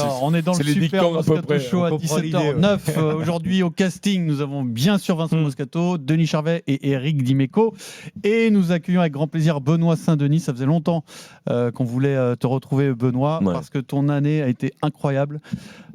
Alors, on est dans le Super Moscato Show à 17h09. Aujourd'hui, au casting, nous avons bien sûr Vincent Moscato, Denis Charvet et Eric Dimeco. Et nous accueillons avec grand plaisir Benoît Saint-Denis. Ça faisait longtemps qu'on voulait te retrouver, Benoît, parce que ton année a été incroyable.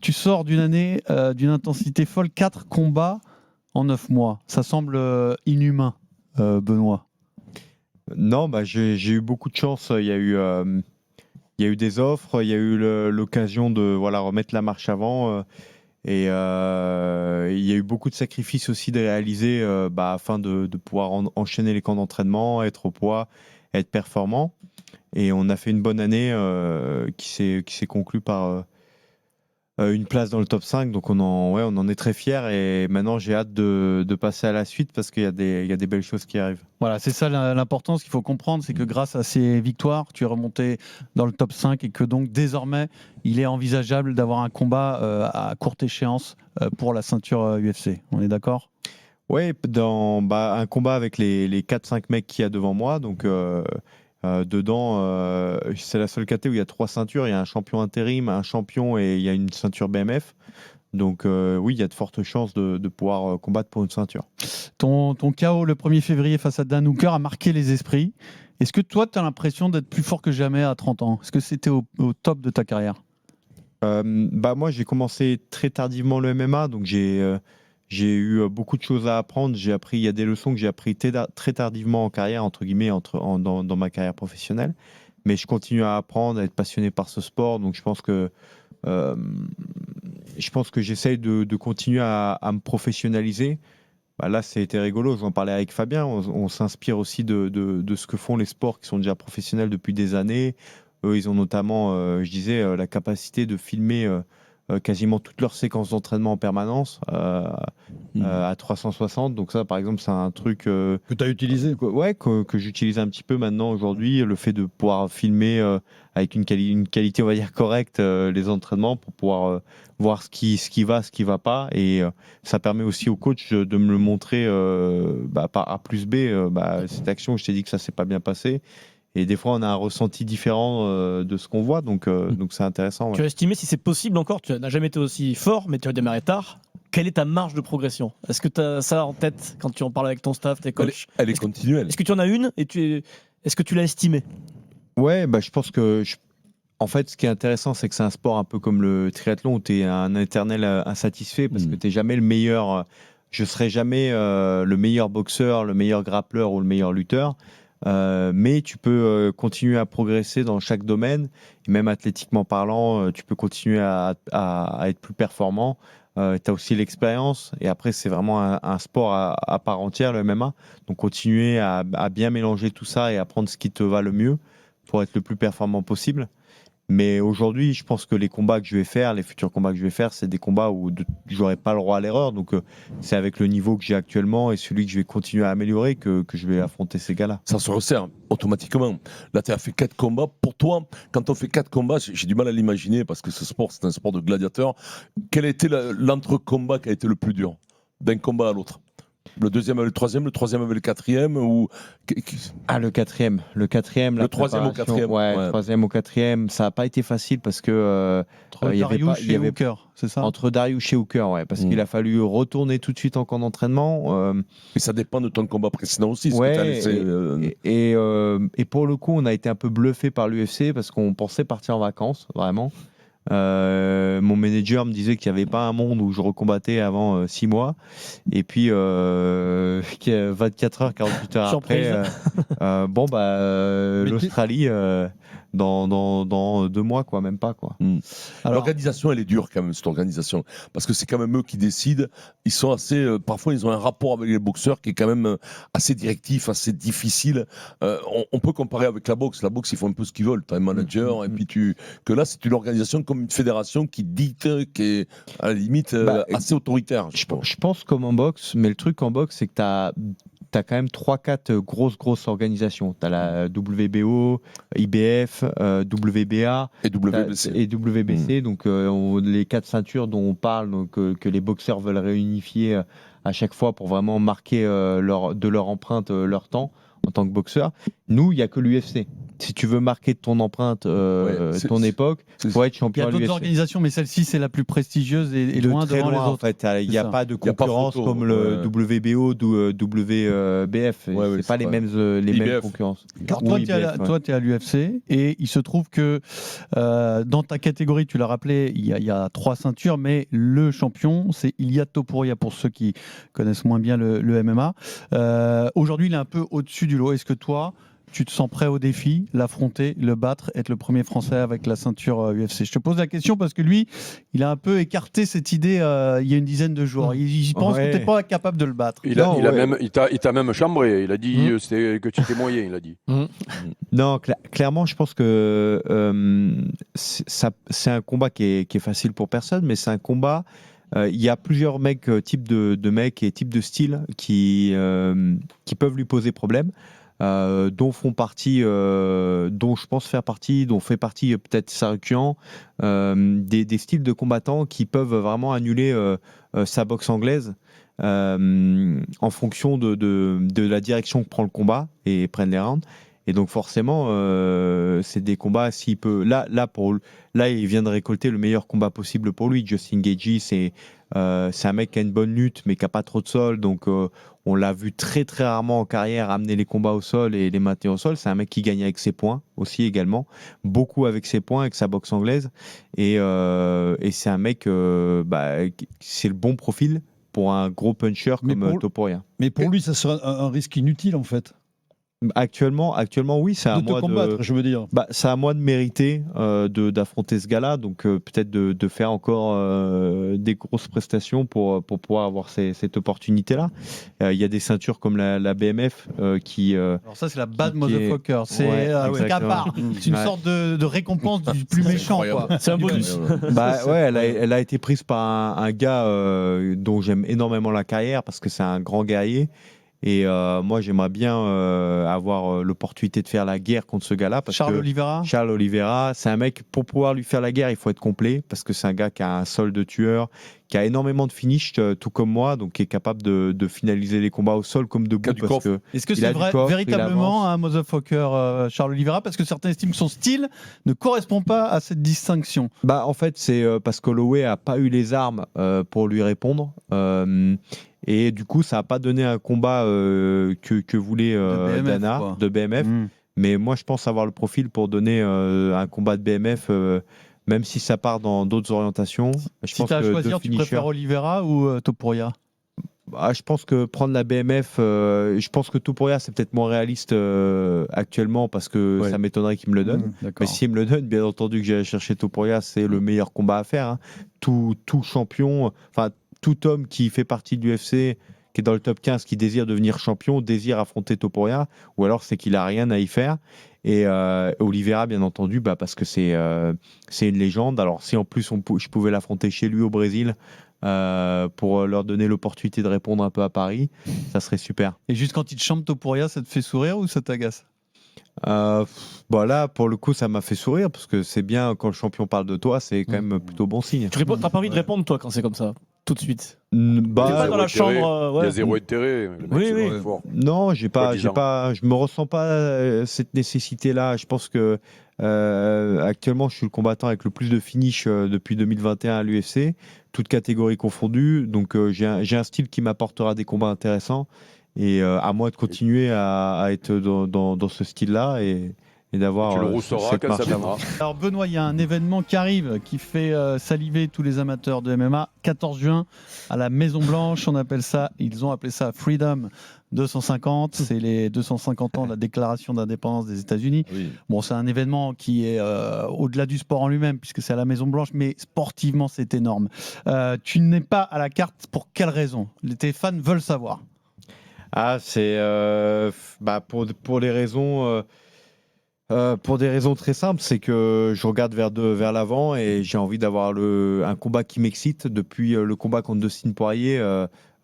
Tu sors d'une année d'une intensité folle, 4 combats en 9 mois. Ça semble inhumain, Benoît. Non, j'ai eu beaucoup de chance. Il y a eu des offres, il y a eu l'occasion de remettre la marche avant. Et il y a eu beaucoup de sacrifices aussi de réaliser afin de pouvoir enchaîner les camps d'entraînement, être au poids, être performant. Et on a fait une bonne année qui s'est conclue par une place dans le top 5. Donc on en est très fiers. Et maintenant, j'ai hâte de passer à la suite parce qu'il y a des belles choses qui arrivent. Voilà, c'est ça l'important. Ce qu'il faut comprendre, c'est que grâce à ces victoires, tu es remonté dans le top 5 et que donc désormais, il est envisageable d'avoir un combat à courte échéance pour la ceinture UFC. On est d'accord ? Oui, dans un combat avec les 4-5 mecs qu'il y a devant moi. Donc dedans, c'est la seule catégorie où il y a 3 ceintures. Il y a un champion intérim, un champion et il y a une ceinture BMF. Donc oui, il y a de fortes chances de pouvoir combattre pour une ceinture. Ton KO le 1er février face à Dan Hooker a marqué les esprits. Est-ce que toi, tu as l'impression d'être plus fort que jamais à 30 ans ? Est-ce que c'était au top de ta carrière ? Moi, j'ai commencé très tardivement le MMA, donc j'ai eu beaucoup de choses à apprendre. Il y a des leçons que j'ai apprises très tardivement en carrière, entre guillemets, dans ma carrière professionnelle. Mais je continue à apprendre, à être passionné par ce sport. Donc je pense que j'essaye de continuer à me professionnaliser. Là, c'était rigolo, j'en parlais avec Fabien. On s'inspire aussi de ce que font les sports qui sont déjà professionnels depuis des années. Eux, ils ont notamment, la capacité de filmer quasiment toutes leurs séquences d'entraînement en permanence à 360. Donc ça, par exemple, c'est un truc que tu as utilisé. Que j'utilise un petit peu maintenant aujourd'hui. Le fait de pouvoir filmer avec une qualité, on va dire, correcte les entraînements pour pouvoir voir ce qui va, ce qui va pas. Et ça permet aussi au coach de me le montrer par A plus B. Cette action, je t'ai dit que ça s'est pas bien passé. Et des fois, on a un ressenti différent de ce qu'on voit, donc c'est intéressant. Ouais. Tu as estimé si c'est possible encore, tu n'as jamais été aussi fort, mais tu as démarré tard. Quelle est ta marge de progression ? Est-ce que tu as ça en tête quand tu en parles avec ton staff, tes coachs ? Elle est continuelle. Est-ce que tu en as une et est-ce que tu l'as estimée ? Ouais, je pense que... En fait, ce qui est intéressant, c'est que c'est un sport un peu comme le triathlon où tu es un éternel insatisfait parce que tu n'es jamais le meilleur. Je ne serai jamais le meilleur boxeur, le meilleur grappleur ou le meilleur lutteur. Mais tu peux continuer à progresser dans chaque domaine, et même athlétiquement parlant, tu peux continuer à être plus performant. Tu as aussi l'expérience, et après c'est vraiment un sport à part entière, le MMA. Donc continuer à bien mélanger tout ça et à prendre ce qui te va le mieux pour être le plus performant possible. Mais aujourd'hui, je pense que les combats que je vais faire, les futurs combats que je vais faire, c'est des combats où je n'aurai pas le droit à l'erreur. Donc, c'est avec le niveau que j'ai actuellement et celui que je vais continuer à améliorer que je vais affronter ces gars-là. Ça se resserre automatiquement. Là, tu as fait 4 combats. Pour toi, quand on fait 4 combats, j'ai du mal à l'imaginer parce que ce sport, c'est un sport de gladiateur. Quel a été l'entre-combat qui a été le plus dur d'un combat à l'autre ? Le deuxième avec le troisième avec le quatrième ou... Le quatrième. Le troisième au quatrième. Ouais. Troisième au quatrième. Ça n'a pas été facile parce que... Entre Dariush et Hooker, c'est ça ? Entre Dariush et Hooker, ouais. Parce qu'il a fallu retourner tout de suite en camp d'entraînement. Et ça dépend de ton combat précédent aussi. Et pour le coup, on a été un peu bluffé par l'UFC parce qu'on pensait partir en vacances, vraiment. Mon manager me disait qu'il n'y avait pas un monde où je recombattais avant 6 mois et puis 24 heures, 48 heures après l'Australie dans 2 mois, quoi, même pas, quoi. Alors, l'organisation, elle est dure quand même, cette organisation, parce que c'est quand même eux qui décident. Ils sont assez, parfois ils ont un rapport avec les boxeurs qui est quand même assez directif, assez difficile. On peut comparer avec la boxe. La boxe, ils font un peu ce qu'ils veulent. Tu as un manager et puis que là, c'est une organisation comme une fédération qui dicte, qui est à la limite assez autoritaire. Je pense comme en boxe, mais le truc en boxe, c'est que tu as quand même 3-4 grosses organisations. Tu as la WBO, IBF, WBA et WBC. Donc les 4 ceintures dont on parle, donc, que les boxeurs veulent réunifier à chaque fois pour vraiment marquer de leur empreinte leur temps en tant que boxeur. Nous, il n'y a que l'UFC. si tu veux marquer ton empreinte, ton époque, faut être Il y champion a à d'autres l'UFC. organisations, mais celle-ci, c'est la plus prestigieuse et De loin très devant les loin, en autres. fait. Il n'y a ça. pas de Il y a pas concurrence photo, comme le WBO ou WBF. Ouais, c'est pas les mêmes IBF. concurrences. Alors Ou toi, IBF, ouais. tu es à l'UFC et il se trouve que dans ta catégorie, tu l'as rappelé, il y a 3 ceintures, mais le champion, c'est Ilia Topuria pour ceux qui connaissent moins bien le MMA. Aujourd'hui, il est un peu au-dessus du lot. Est-ce que toi, tu te sens prêt au défi, l'affronter, le battre, être le premier Français avec la ceinture UFC? Je te pose la question parce que lui, il a un peu écarté cette idée il y a une dizaine de jours. Il pense que tu n'es pas capable de le battre. Il t'a même chambré. Il a dit que tu étais moyen, il a dit. Non, clairement, je pense que c'est un combat qui est facile pour personne, mais c'est un combat. Il y a plusieurs mecs, types de mecs et types de styles qui peuvent lui poser problème. Dont je pense faire partie, dont fait partie peut-être Sarukian, des styles de combattants qui peuvent vraiment annuler sa boxe anglaise en fonction de la direction que prend le combat et prennent les rounds. Et donc forcément, c'est des combats s'il peut. Là, il vient de récolter le meilleur combat possible pour lui. Justin Gaethje, c'est un mec qui a une bonne lutte, mais qui a pas trop de sol. Donc on l'a vu très très rarement en carrière amener les combats au sol et les maintenir au sol. C'est un mec qui gagne avec ses points aussi également, beaucoup avec ses points, avec sa boxe anglaise. Et c'est un mec, c'est le bon profil pour un gros puncher comme Topuria. Mais pour lui, ça serait un risque inutile en fait. Actuellement, oui, c'est à moi combattre, je veux dire. C'est à moi de mériter d'affronter ce gars-là, donc peut-être de faire encore des grosses prestations pour pouvoir avoir cette opportunité-là. Il y a des ceintures comme la BMF qui. Alors ça, c'est la bad motherfucker. C'est c'est une sorte de récompense du plus méchant. Quoi. C'est un bonus. Elle a été prise par un gars dont j'aime énormément la carrière parce que c'est un grand guerrier. Et moi, j'aimerais bien avoir l'opportunité de faire la guerre contre ce gars-là. Charles Oliveira, c'est un mec, pour pouvoir lui faire la guerre, il faut être complet, parce que c'est un gars qui a un sol de tueur, qui a énormément de finish, tout comme moi, donc qui est capable de finaliser les combats au sol comme debout. Est-ce que c'est véritablement un motherfucker, Charles Oliveira? Parce que certains estiment que son style ne correspond pas à cette distinction. En fait, c'est parce qu'Holloway n'a pas eu les armes pour lui répondre. Et du coup, ça n'a pas donné un combat que voulait Dana de BMF. Mais moi, je pense avoir le profil pour donner un combat de BMF, même si ça part dans d'autres orientations. Si tu as à choisir, tu préfères Oliveira ou Topuria? Je pense que prendre la BMF, je pense que Topuria, c'est peut-être moins réaliste actuellement parce que ça m'étonnerait qu'il me le donne. Mais s'il me le donne, bien entendu que j'irai chercher Topuria, c'est le meilleur combat à faire. Hein. Tout champion, enfin tout homme qui fait partie de l'UFC, qui est dans le top 15, qui désire devenir champion, désire affronter Topuria, ou alors c'est qu'il n'a rien à y faire. Et Oliveira, bien entendu, parce que c'est une légende. Alors si en plus je pouvais l'affronter chez lui au Brésil, pour leur donner l'opportunité de répondre un peu à Paris, ça serait super. Et juste quand il te chante Topuria, ça te fait sourire ou ça t'agace? Là, pour le coup, ça m'a fait sourire parce que c'est bien quand le champion parle de toi, c'est quand même plutôt bon signe. Tu n'as pas envie de répondre, toi, quand c'est comme ça, tout de suite? T'es pas dans la chambre. Il y a zéro intérêt. Oui. Non, je me ressens pas cette nécessité-là. Je pense que actuellement, je suis le combattant avec le plus de finish depuis 2021 à l'UFC, toutes catégories confondues. Donc, j'ai un style qui m'apportera des combats intéressants. Et à moi de continuer à être dans ce style-là et d'avoir. Tu le rousseras quand ça viendra. Alors Benoît, il y a un événement qui arrive, qui fait saliver tous les amateurs de MMA. 14 juin à la Maison Blanche, ils ont appelé ça Freedom 250. C'est les 250 ans de la Déclaration d'indépendance des États-Unis. Oui. Bon, c'est un événement qui est au-delà du sport en lui-même, puisque c'est à la Maison Blanche, mais sportivement, c'est énorme. Tu n'es pas à la carte pour quelle raison? Tes fans veulent savoir. C'est pour des raisons très simples, c'est que je regarde vers l'avant et j'ai envie d'avoir un combat qui m'excite. Depuis le combat contre Dustin Poirier,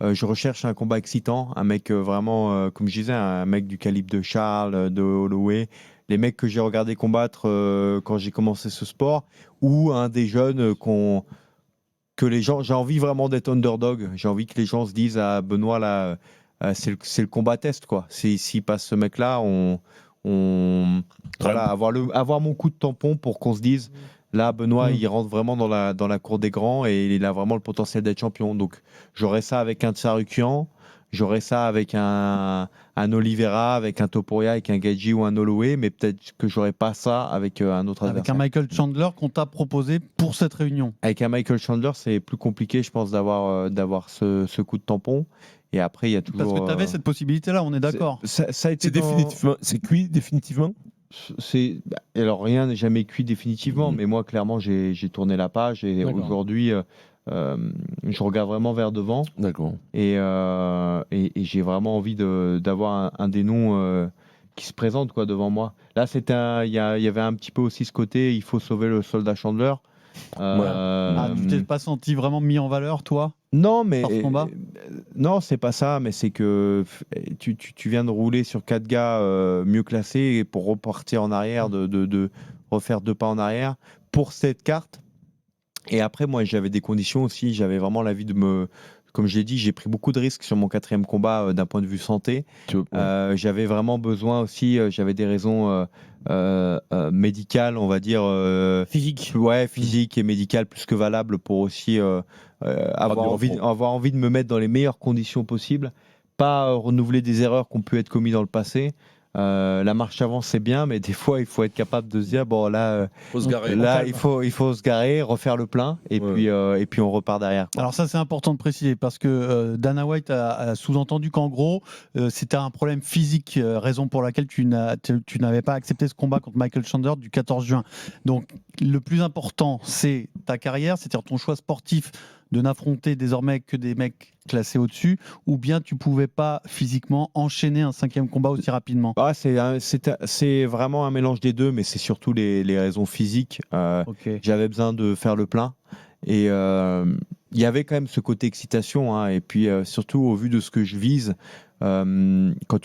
je recherche un combat excitant, un mec vraiment, comme je disais, un mec du calibre de Charles, de Holloway, les mecs que j'ai regardé combattre quand j'ai commencé ce sport, ou un des jeunes que les gens, j'ai envie vraiment d'être underdog, j'ai envie que les gens se disent à Benoît là. C'est le combat test, quoi. S'il passe ce mec-là, on voilà, avoir mon coup de tampon pour qu'on se dise là, Benoît, il rentre vraiment dans la cour des grands et il a vraiment le potentiel d'être champion. Donc, j'aurais ça avec un Tsarukian, j'aurais ça avec un Oliveira, avec un Topuria, avec un Gaethje ou un Holloway, mais peut-être que j'aurais pas ça avec un autre Avec adversaire. un Michael Chandler qu'on t'a proposé pour cette réunion. Avec un Michael Chandler, c'est plus compliqué, je pense, d'avoir ce coup de tampon. Et après, il y a toujours. Parce que tu avais cette possibilité-là, on est d'accord. Ça a été C'est définitivement, c'est cuit définitivement. Alors rien n'est jamais cuit définitivement, mais moi clairement j'ai tourné la page et D'accord. aujourd'hui je regarde vraiment vers devant D'accord. et j'ai vraiment envie d'avoir un des noms qui se présente quoi devant moi. Là il y avait un petit peu aussi ce côté il faut sauver le soldat Chandler. Tu t'es pas senti vraiment mis en valeur, toi, Non, mais par ce combat non, c'est pas ça, mais c'est que tu viens de rouler sur 4 gars mieux classés et pour repartir en arrière, de refaire 2 pas en arrière pour cette carte. Et après, moi, j'avais des conditions aussi. J'avais vraiment l'envie de me. Comme je l'ai dit, j'ai pris beaucoup de risques sur mon 4e combat d'un point de vue santé. J'avais vraiment besoin aussi, j'avais des raisons médicales, on va dire. Physique. Ouais, physique et médicales plus que valables pour aussi avoir envie de me mettre dans les meilleures conditions possibles. Pas renouveler des erreurs qui ont pu être commises dans le passé. La marche avant c'est bien, mais des fois il faut être capable de se dire bon là, Faut se garer. là il faut se garer, refaire le plein et puis on repart derrière. Quoi. Alors ça c'est important de préciser parce que Dana White a sous-entendu qu'en gros c'était un problème physique, raison pour laquelle tu n'avais pas accepté ce combat contre Michael Chandler du 14 juin. Donc le plus important c'est ta carrière, c'est-à-dire ton choix sportif de n'affronter désormais que des mecs classés au-dessus, ou bien tu pouvais pas physiquement enchaîner un 5e combat aussi rapidement. C'est vraiment un mélange des deux, mais c'est surtout les raisons physiques. Okay. J'avais besoin de faire le plein. Et il y avait quand même ce côté excitation. Hein, et puis surtout, au vu de ce que je vise, quand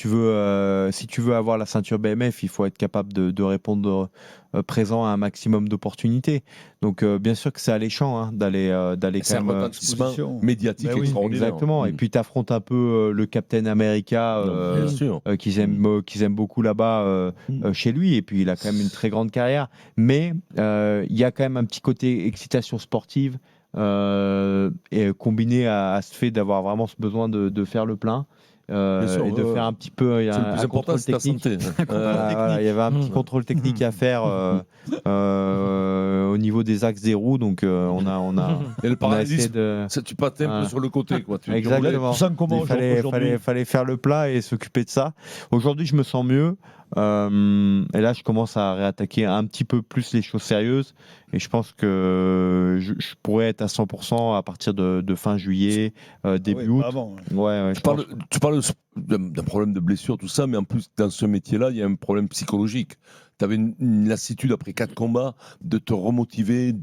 si tu veux avoir la ceinture BMF, il faut être capable de répondre présent à un maximum d'opportunités. Donc bien sûr que c'est alléchant hein, d'aller C'est quand un même retentissement médiatique extraordinaire. exactement. Et puis tu affrontes un peu le Captain America bien sûr. qu'ils aiment beaucoup là-bas chez lui. Et puis il a quand même une très grande carrière. Mais il y a quand même un petit côté excitation sportive et combiné à ce fait d'avoir vraiment ce besoin de faire le plein. Et de faire un petit peu c'est le plus important, c'est ta santé. Voilà, il y avait un petit contrôle technique à faire au niveau des axes des roues, donc on a essayé de. Tu patines un peu sur le côté, quoi. Exactement. Il fallait faire le plat et s'occuper de ça. Aujourd'hui, je me sens mieux. Et là, je commence à réattaquer un petit peu plus les choses sérieuses. Et je pense que je pourrais être à 100% à partir de fin juillet, début août. Avant, tu parles d'un problème de blessure, tout ça, mais en plus, dans ce métier-là, il y a un problème psychologique. Tu avais une lassitude après 4 combats de te remotiver,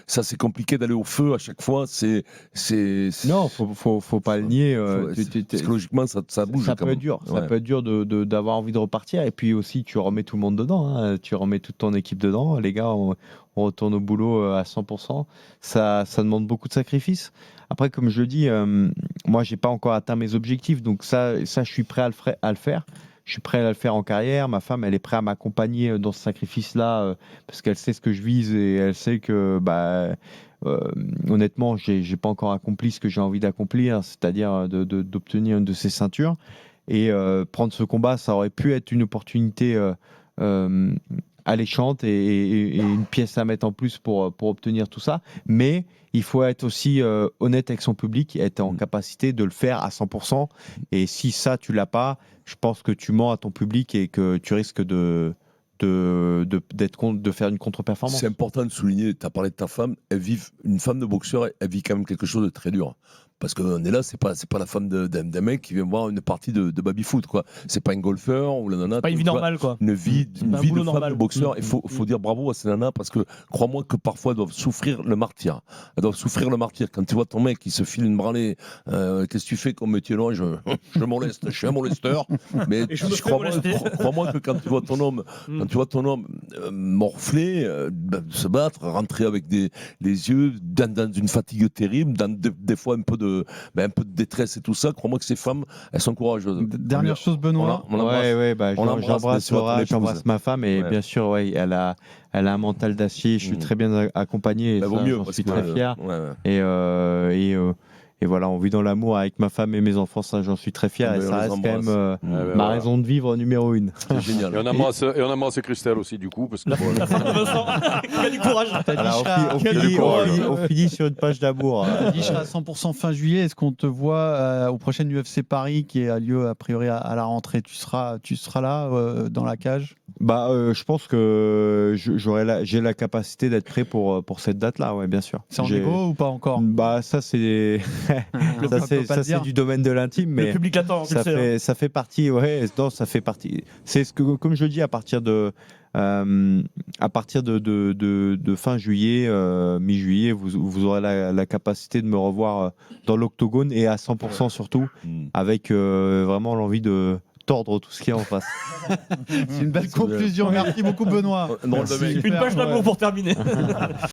ça c'est compliqué d'aller au feu à chaque fois. Non, faut pas le nier. Psychologiquement, ça bouge. Ça peut être dur. Ça peut être dur d'avoir envie de repartir. Et puis aussi, tu remets tout le monde dedans. Hein. Tu remets toute ton équipe dedans. Les gars, on retourne au boulot à 100%. Ça demande beaucoup de sacrifices. Après, comme je le dis, moi, j'ai pas encore atteint mes objectifs. Donc ça je suis prêt à le faire. Je suis prêt à le faire en carrière. Ma femme, elle est prête à m'accompagner dans ce sacrifice-là parce qu'elle sait ce que je vise et elle sait que, honnêtement, j'ai pas encore accompli ce que j'ai envie d'accomplir, c'est-à-dire d'obtenir une de ces ceintures. Et prendre ce combat, ça aurait pu être une opportunité alléchante et une pièce à mettre en plus pour obtenir tout ça. Mais il faut être aussi honnête avec son public et être en capacité de le faire à 100%. Et si ça, tu l'as pas, je pense que tu mens à ton public et que tu risques de faire une contre-performance. C'est important de souligner, tu as parlé de ta femme, une femme de boxeur, elle vit quand même quelque chose de très dur. Parce qu'on est là, c'est pas la femme d'un mec qui vient voir une partie de baby-foot, quoi. C'est pas un golfeur ou la nana. Pas une vie normale, quoi. Une vie de femme de boxeur. Il faut dire bravo à ces nanas parce que crois-moi que parfois elles doivent souffrir le martyre. Elles doivent souffrir le martyre. Quand tu vois ton mec qui se file une branlée, qu'est-ce que tu fais comme métier? Non, je moleste, je suis un molesteur. Mais crois-moi que quand tu vois ton homme, morfler, se battre, rentrer avec les yeux dans une fatigue terrible, des fois un peu un peu de détresse et tout ça, crois-moi que ces femmes, elles sont courageuses. Dernière chose, Benoît. On l'embrasse. J'embrasse Laura, j'embrasse ma femme et Ouais. bien sûr, ouais, elle a un mental d'acier. Je suis très bien accompagné. Et Bah, vaut ça, mieux, j'en parce suis que, très fier. ouais. Et voilà, on vit dans l'amour avec ma femme et mes enfants, ça j'en suis très fier. Ah, Et mais on ça les reste quand embrasse. même ben ma voilà. raison de vivre numéro 1. C'est génial. Et on embrasse Christelle aussi, du coup, parce que. La femme de Vincent, qui a du courage. On finit sur une page d'amour. Tu dis, je serai à 100% fin juillet. Est-ce qu'on te voit au prochain UFC Paris qui a lieu a priori à la rentrée? Tu seras là dans la cage? Je pense que j'ai la capacité d'être prêt pour cette date-là, ouais, bien sûr. C'est en égo ou pas encore? Ça c'est c'est du domaine de l'intime, Le mais public l'attend, tu le sais. ça fait partie, ouais, non, ça fait partie. C'est ce que, comme je dis, à partir de fin juillet, mi-juillet, vous aurez la capacité de me revoir dans l'octogone et à 100% surtout, avec vraiment l'envie de tordre tout ce qu'il y a en face. C'est une belle conclusion. Merci beaucoup, Benoît. Non, Merci. Une page d'amour pour terminer.